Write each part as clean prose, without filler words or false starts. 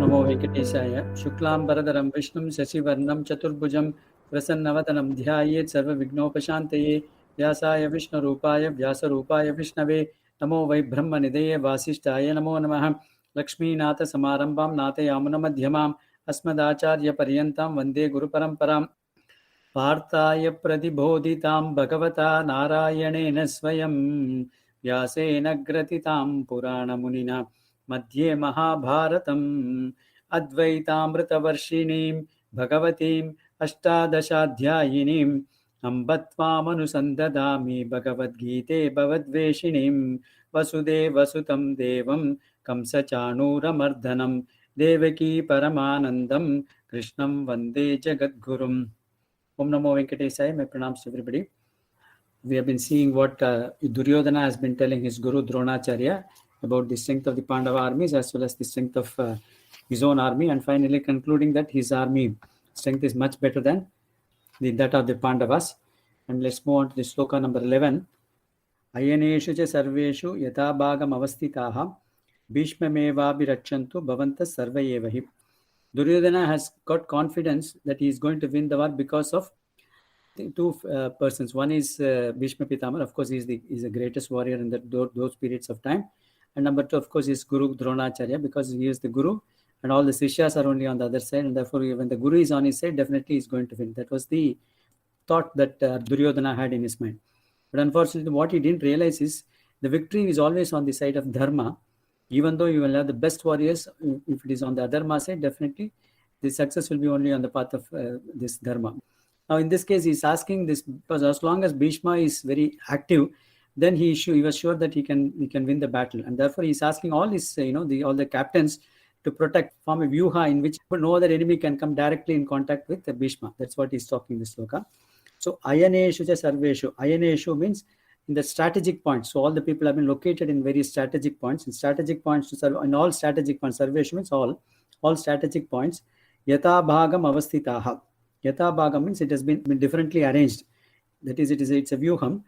नमो वेंकटेशाय शुक्लांबरधरं विष्णुं शशिवर्णं चतुर्भुजं प्रसन्नवदनं ध्यायेत् सर्वविघ्नोपशान्तये व्यासाय विष्णुरूपाय व्यासरूपाय विष्णवे नमो वै ब्रह्मनिधये वासिष्ठाय नमो नमः। लक्ष्मीनाथसमारम्भां नाथयामुनमध्यमाम् अस्मदाचार्यपर्यन्तां वन्दे गुरुपरम्परां। पार्थाय प्रतिबोधितां भगवता नारायणेन स्वयं व्यासेन ग्रथितां पुराणमुनिना मध्ये महाभारतम् अद्वैतामृतवर्षिणीं भगवतीम् अष्टादशाध्यायिनीम् अम्ब त्वामनुसन्दधामि भगवद्गीते भवद्वेषिणीं वसुदेवसुतं देवं कंसचाणूरमर्दनं देवकी परमानन्दं कृष्णं वन्दे जगद्गुरुम्। Om Namo Venkatesaya. My pranams to everybody. We have been seeing what Duryodhana has been telling his guru Dronacharya about the strength of the Pandava armies as well as the strength of his own army, and finally concluding that his army strength is much better than that of the Pandavas. And let's move on to the sloka number 11. Ayaneshu cha sarveshu yatha bhagam avastitaha bhishmamevabhirachantu bhavantas sarvayevahi. Duryodhana has got confidence that he is going to win the war because of two persons. One is Bhishma Pitamar. Of course, he is the greatest warrior in those periods of time. And number two, of course, is Guru Dronacharya, because he is the Guru and all the Sishyas are only on the other side. And therefore, when the Guru is on his side, definitely he is going to win. That was the thought that Duryodhana had in his mind. But unfortunately, what he didn't realize is the victory is always on the side of Dharma. Even though you will have the best warriors, if it is on the Adharma side, definitely the success will be only on the path of this Dharma. Now, in this case, he's asking this because as long as Bhishma is very active, then he was sure that he can win the battle, and therefore he's asking all his all the captains to protect, form a vyuha in which no other enemy can come directly in contact with the Bhishma. That's what he's talking in this sloka. So ayaneshu cha sarveshu. Ayaneshu means in the strategic points. So all the people have been located in various strategic points. In strategic points to serve, in all strategic points, sarveshu means all strategic points. Yatha bhagam avastitaha. Yatha bhagam means it has been differently arranged. That is, it's a vyuham.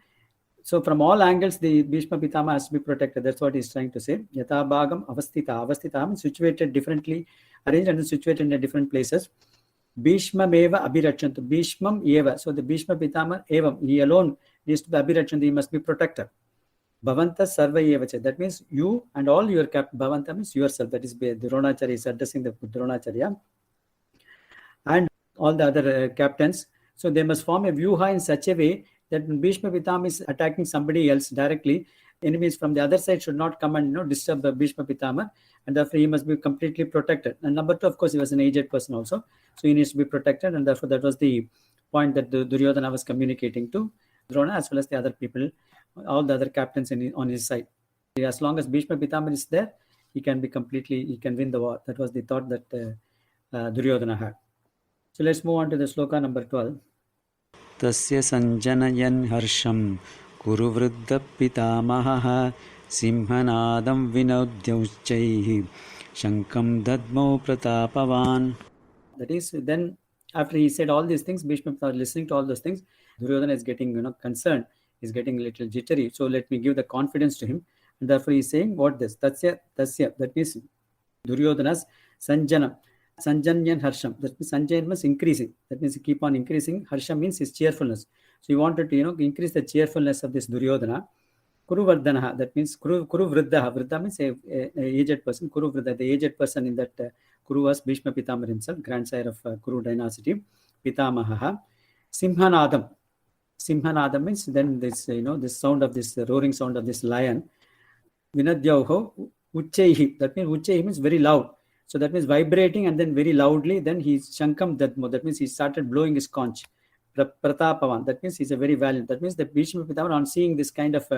So from all angles, the Bhishma Pitama has to be protected. That's what he's trying to say. Yatha bhagam avastita. Avastita means situated differently, arranged and situated in different places. Bhishma meva abhirachantu. Bhishmam eva. So the Bhishma Pitama evam. He alone needs to be abhirachantu. He must be protected. Bhavanta sarva evacha. That means you and all your Bhavanta means yourself. That is Dronacharya is addressing the Dronacharya. And all the other captains. So they must form a vyuha in such a way that when Bhishma Pitama is attacking somebody else directly, enemies from the other side should not come and disturb Bhishma Pitama, and therefore he must be completely protected. And number two, of course, he was an aged person also, so he needs to be protected, and therefore that was the point that Duryodhana was communicating to Drona as well as the other people, all the other captains on his side. As long as Bhishma Pitama is there, he can win the war. That was the thought that Duryodhana had. So let's move on to the sloka number 12. Tasya sanjanayan harsham kuru vruddha pitamaha simhanadam vinodhyauchaihi shankam dadmo pratapavan. That is, then after he said all these things, Bhishma was listening to all those things. Duryodhana is getting concerned. He's getting a little jittery. So let me give the confidence to him. And therefore he's saying what this? Tasya. That means Duryodhana's sanjanam. Sanjanyan harsham. That means sanjayan means increasing. That means keep on increasing. Harsham means his cheerfulness. So he wanted to increase the cheerfulness of this Duryodhana. Kuru vardhanaha. That means kuru vriddaha. Vridda means a aged person. Kuru vridda. The aged person in that Kuru was Bhishma Pitamar himself, grandsire of Kuru dynasty. Pitamaha. Simhanadam. Simhanadam means then this this sound of this roaring sound of this lion. Vinadyauho uchaihi. That means uchaihi means very loud. So that means vibrating and then very loudly. Then he's shankam dadmo. That means he started blowing his conch. Pratapavan. That means he's a very valiant. That means the Bhishma Pitama, on seeing this kind of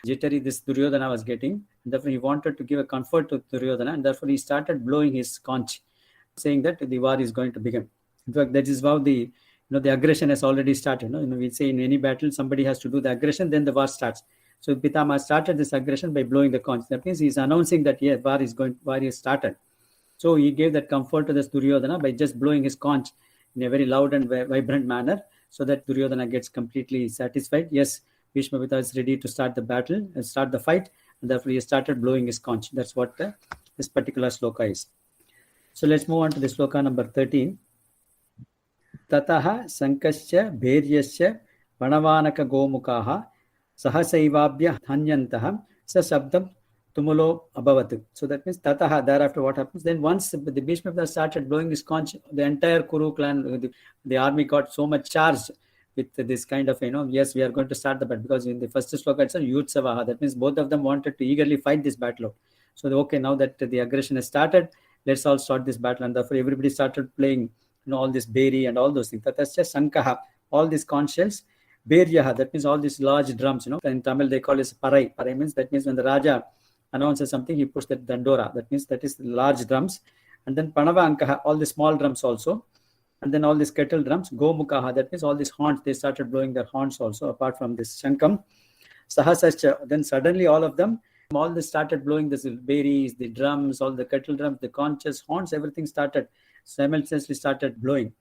jittery this Duryodhana was getting, therefore he wanted to give a comfort to Duryodhana, and therefore he started blowing his conch, saying that the war is going to begin. In fact, that is how the aggression has already started. We say in any battle somebody has to do the aggression, then the war starts. So Pitama started this aggression by blowing the conch. That means he's announcing that war is started. So he gave that comfort to this Duryodhana by just blowing his conch in a very loud and vibrant manner, so that Duryodhana gets completely satisfied. Yes, Bhishma Pitama is ready to start the battle and start the fight, and therefore he started blowing his conch. That's what this particular sloka is. So let's move on to the sloka number 13. Tataha sankasya bheryasya panavanaka gomukaha sahasaivaabhya hanyantaha sa sabdam tumulo abhavat. So that means tataha, thereafter what happens? Then once the Bhishma Pitama started blowing his conch, the entire Kuru clan, the army got so much charged with this kind of, yes, we are going to start the battle, because in the first sloka it's a Yutsavaha. That means both of them wanted to eagerly fight this battle out. So okay, now that the aggression has started, let's all start this battle, and therefore everybody started playing all this beri and all those things. Tatasya sankaha, all these conch shells. Beryaha, that means all these large drums. In Tamil they call it parai. Parai means, that means when the Raja announces something, he puts that dandora. That means that is large drums. And then panava ankaha, all the small drums also. And then all these kettle drums. Gomukaha, that means all these horns. They started blowing their horns also, apart from this shankam. Sahasascha, then suddenly all of them, all they started blowing this berries, the drums, all the kettle drums, the conches, horns, everything started simultaneously started blowing.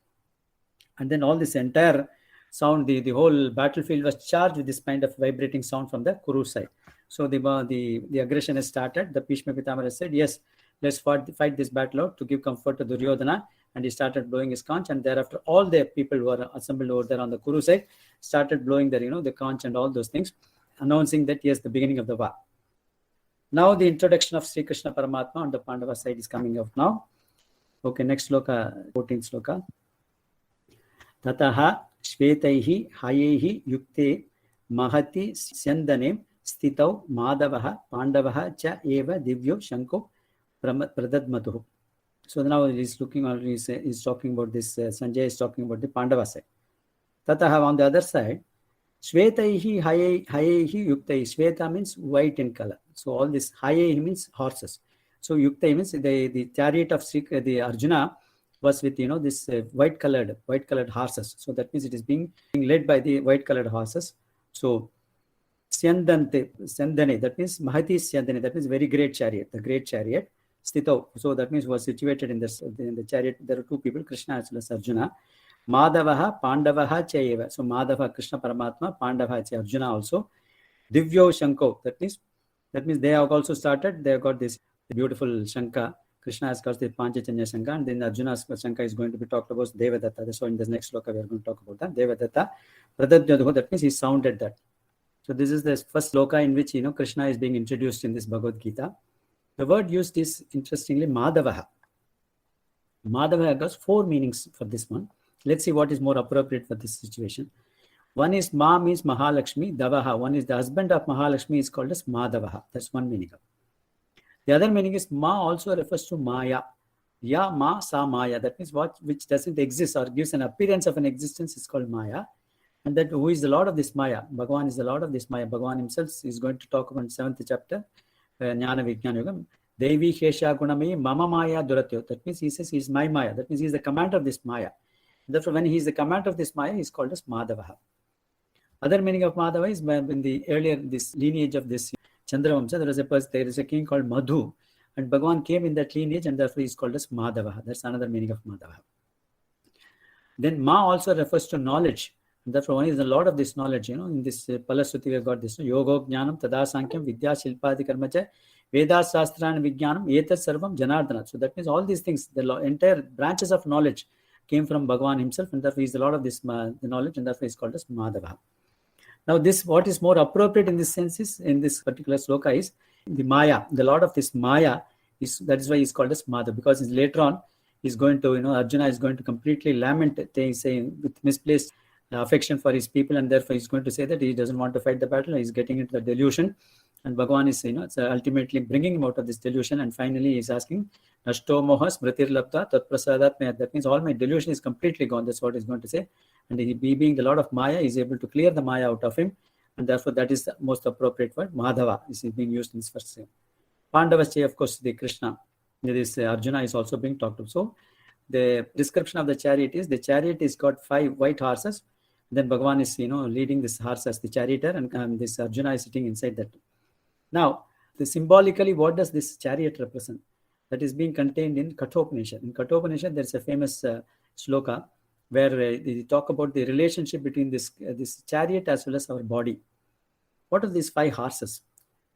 And then all this entire sound, the whole battlefield was charged with this kind of vibrating sound from the Kuru side. So the aggression has started. The Bhishma Pitama said, yes, let's fight this battle out to give comfort to Duryodhana. And he started blowing his conch, and thereafter all the people who were assembled over there on the Kuru side started blowing their, the conch and all those things, announcing that, yes, the beginning of the war. Now the introduction of Sri Krishna Paramatma on the Pandava side is coming out now. Okay, next sloka, 14th sloka. Tataha shvetaihi hayehi yukte mahati syandane stitau madavaha pandavaha cha eva divyo shanko pradadmatuh. So now he's talking about this, Sanjay is talking about the Pandava side. Tataha, on the other side, shvetaihi hayehi yuktai. Shveta means white in color. So all this hayehi means horses. So yuktai means the chariot of the Arjuna was with this white colored horses. So that means it is being led by the white colored horses. So Syandane, that means Mahati Syandane, that means very great chariot, the great chariot. Stito, so that means was situated in the chariot. There are two people, Krishna as well as Arjuna. Madavaha, Pandavaha Chayeva. So Madhava, Krishna Paramatma, Pandavaha, Arjuna also. Divyo Shanko, that means they have also started, they have got this beautiful Shanka. Krishna has got the Panchajanya Shanka, and then Arjuna's Shanka is going to be talked about Devadatta. So in the next sloka we are going to talk about that. Devadatta, Pradadhyadho, that means he sounded that. So this is the first sloka in which Krishna is being introduced in this Bhagavad Gita. The word used is, interestingly, Madhavaha. Madhavaha has 4 meanings for this one. Let's see what is more appropriate for this situation. One is Ma means Mahalakshmi, Davaha. One is the husband of Mahalakshmi is called as Madhavaha. That's one meaning. The other meaning is Ma also refers to Maya. Ya, Ma, Sa, Maya. That means which doesn't exist or gives an appearance of an existence is called Maya. And that who is the Lord of this Maya? Bhagavan is the Lord of this Maya. Bhagavan himself is going to talk about 7th chapter, Jnana Vijnana Yogam. Devi Kesha Gunamayi Mama Maya Duratyo. That means he says he is my Maya. That means he is the commander of this Maya. Therefore, when he is the commander of this Maya, he is called as Madhavaha. Other meaning of Madhava is in the earlier this lineage of this Chandravamsa, there is a king called Madhu, and Bhagavan came in that lineage, and therefore he is called as Madhavaha. That's another meaning of Madhavaha. Then Ma also refers to knowledge. And therefore, one is the Lord of this knowledge. In this Palasuti we have got this. Yogo Jnanam Tada Sankyam Vidya Shilpadi Karmacha Vedas Shastran Vijnanam Etat Sarvam Janardana. So that means all these things, the entire branches of knowledge came from Bhagavan himself, and therefore he is the Lord of this the knowledge, and therefore he is called as Madhavaha. Now this, what is more appropriate in this sense is, in this particular sloka is the Maya, the Lord of this Maya, that is why he is called as Madhava, because later on he's going to, Arjuna is going to completely lament, saying with misplaced affection for his people, and therefore he's going to say that he doesn't want to fight the battle, he's getting into the delusion, and Bhagavan is, it's ultimately bringing him out of this delusion, and finally he's asking, Nashto moha smritir labda tat prasadat me. That means all my delusion is completely gone. That's what he's going to say. And he being the Lord of Maya, is able to clear the Maya out of him, and therefore that is the most appropriate word. Madhava is being used in this first scene. Pandavasya, of course, the Krishna, this Arjuna is also being talked of. So the description of the chariot is got 5 white horses. Then Bhagavan is leading this horse as the charioteer, and this Arjuna is sitting inside that. Now, symbolically, what does this chariot represent? That is being contained in Kathopanishad. In Kathopanishad, there is a famous sloka where they talk about the relationship between this chariot as well as our body. What are these 5 horses?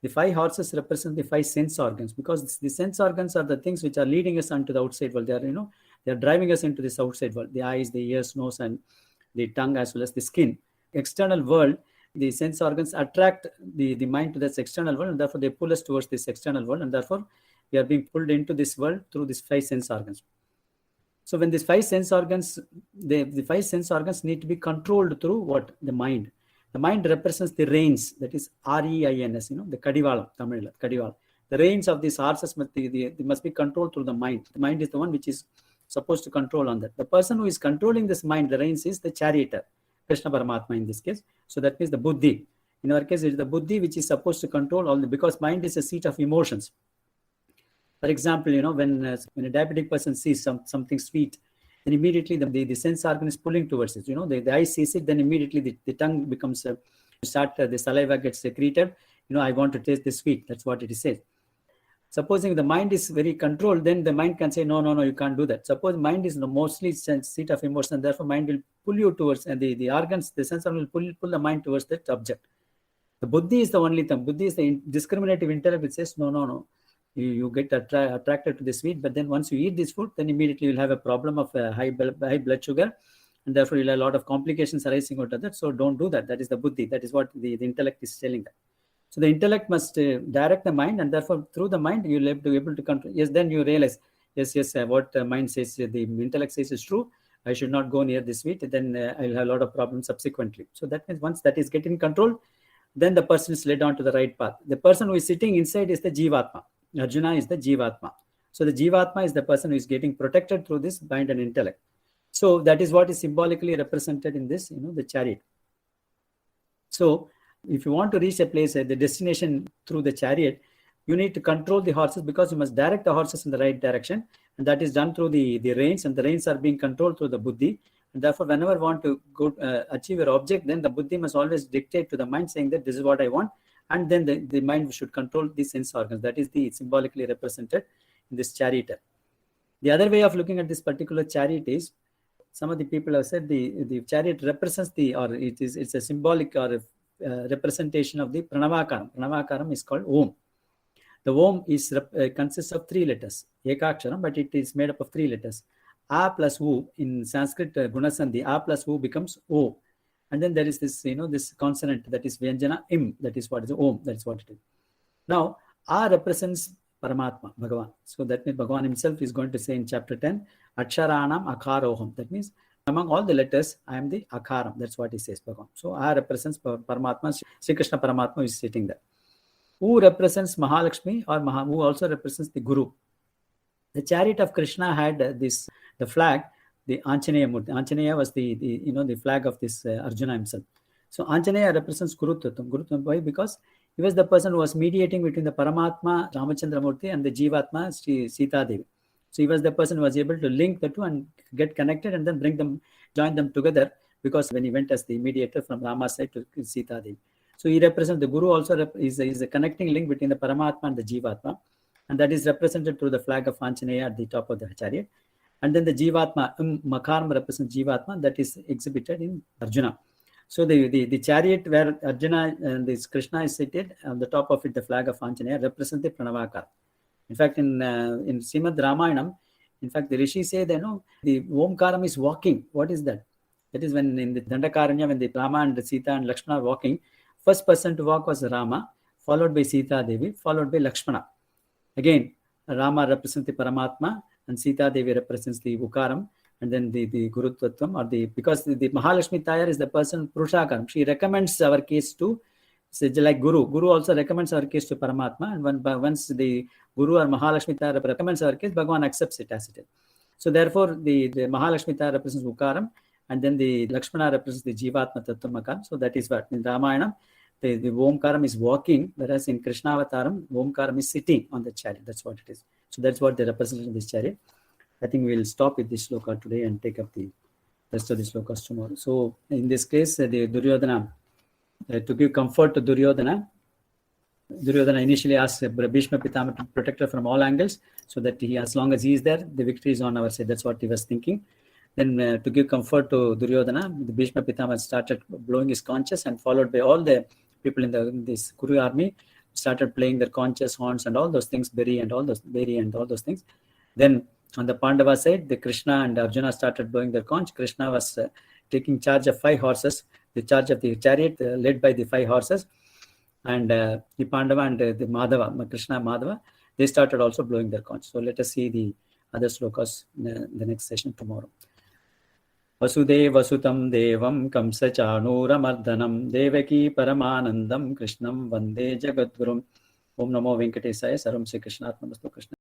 The 5 horses represent the 5 sense organs, because the sense organs are the things which are leading us onto the outside world. They are, they are driving us into this outside world. The eyes, the ears, nose, and the tongue, as well as the skin. External world, the sense organs attract the mind to this external world, and therefore they pull us towards this external world, and therefore we are being pulled into this world through these 5 sense organs. So when these 5 sense organs, the 5 sense organs need to be controlled through what? The mind. The mind represents the reins, that is reins, the kadivalam, Tamil, kadivalam. The reins of these horses must be controlled through the mind. The mind is the one which is supposed to control on that. The person who is controlling this mind, the reins, is the charioteer, Krishna Paramatma in this case. So that means the buddhi. In our case, it is the buddhi which is supposed to control all because mind is a seat of emotions. For example, when a diabetic person sees something sweet, then immediately the sense organ is pulling towards it. The eye sees it, then immediately the tongue becomes, the saliva gets secreted. I want to taste this sweet. That's what it says. Supposing the mind is very controlled, then the mind can say, no, you can't do that. Suppose mind is mostly seat of emotion, and therefore mind will pull you towards, and the organs, the sense organ will pull the mind towards that object. The buddhi is the only thing. Buddhi is the discriminative intellect which says, no. You get attracted to the sweet, but then once you eat this food, then immediately you'll have a problem of high blood sugar, and therefore you'll have a lot of complications arising out of that. So don't do that. That is the buddhi. That is what the intellect is telling that. So the intellect must direct the mind, and therefore through the mind you'll be able to control. Yes, then you realize, yes, what the mind says, the intellect says is true. I should not go near this sweet. Then I'll have a lot of problems subsequently. So that means once that is getting controlled, then the person is led on to the right path. The person who is sitting inside is the jivatma. Arjuna is the jivatma. So the jivatma is the person who is getting protected through this mind and intellect. So that is what is symbolically represented in this, the chariot. So if you want to reach a place, the destination through the chariot, you need to control the horses, because you must direct the horses in the right direction. And that is done through the reins, and the reins are being controlled through the buddhi. And therefore, whenever you want to go achieve your object, then the buddhi must always dictate to the mind, saying that this is what I want. And then the mind should control the sense organs. That is the symbolically represented in this chariot. The other way of looking at this particular chariot is, some of the people have said the chariot represents it's a symbolic or representation of the pranavakaram. Pranavakaram is called Om. The Om consists of 3 letters, Ekaksharam, but it is made up of 3 letters. A plus U in Sanskrit Gunasandhi, A plus U becomes O. And then there is this, this consonant, that is Vyanjana, Im, that is what is Om, that is what it is. Now, A represents Paramatma, Bhagavan. So that means Bhagavan himself is going to say in chapter 10, Aksharanam Akaroham. That means among all the letters, I am the Akaram. That's what he says, Bhagavan. So A represents Paramatma, Sri Krishna Paramatma is sitting there. U represents Mahalakshmi, or U also represents the Guru. The chariot of Krishna had the flag, the Anjaneya Murti. Anjaneya was the flag of this Arjuna himself. So Anjaneya represents Guru Tattvam. Guru Tattvam, why? Because he was the person who was mediating between the Paramatma, Ramachandra Murti, and the Jivatma, Sita Devi. So he was the person who was able to link the two and get connected, and then join them together, because when he went as the mediator from Rama's side to Sita Devi. So he represents, the Guru also is a connecting link between the Paramatma and the Jivatma, and that is represented through the flag of Anjaneya at the top of the chariot. And then the Jivatma, Makaram represents Jivatma, that is exhibited in Arjuna. So the chariot where Arjuna and this Krishna is seated, on the top of it, the flag of Anjaneya, represents the Pranavakara. In fact, in Srimad Ramayanam, in fact, the Rishi say that the Omkaram is walking. What is that? That is when in the Dandakaranya, when the Rama and the Sita and Lakshmana are walking, first person to walk was Rama, followed by Sita Devi, followed by Lakshmana. Again, Rama represents the Paramatma, and Sita Devi represents the Ukaram, and then the Guru Tattvam, because the Mahalakshmi Tayar is the person Purushakaram. She recommends our case to, like Guru. Guru also recommends our case to Paramatma, and once the Guru or Mahalakshmi Tayar recommends our case, Bhagavan accepts it as it is. So therefore, the Mahalakshmi Tayar represents Ukaram, and then the Lakshmana represents the Jivatma Tattvam Makaram. So that is what in Ramayana, the Omkaram is walking, whereas in Krishna Avataram, Omkaram is sitting on the chariot. That's what it is. So that's what they represent in this chariot. I think we'll stop with this sloka today and take up the rest of the slokas tomorrow. So in this case, the Duryodhana, to give comfort to Duryodhana initially asked Bhishma Pitama to protect her from all angles, so that as long as he is there, the victory is on our side. That's what he was thinking. Then to give comfort to Duryodhana, the Bhishma Pitama started blowing his conches, and followed by all the people in this Kuru army, started playing their conches, horns, and all those things, berry and all those things. Then on the Pandava side, the Krishna and Arjuna started blowing their conch. Krishna was taking charge of 5 horses, the charge of the chariot led by the 5 horses. And the Pandava and the Madhava, Krishna Madhava, they started also blowing their conch. So let us see the other slokas in the next session tomorrow. Vasudeva Sutam Devam Kamsa Chanuramardanam Devaki Paramanandam Krishnam Vande Jagadgurum. Om Namo Venkatesaya. Saram Sri Krishna Arpanastu. Krishna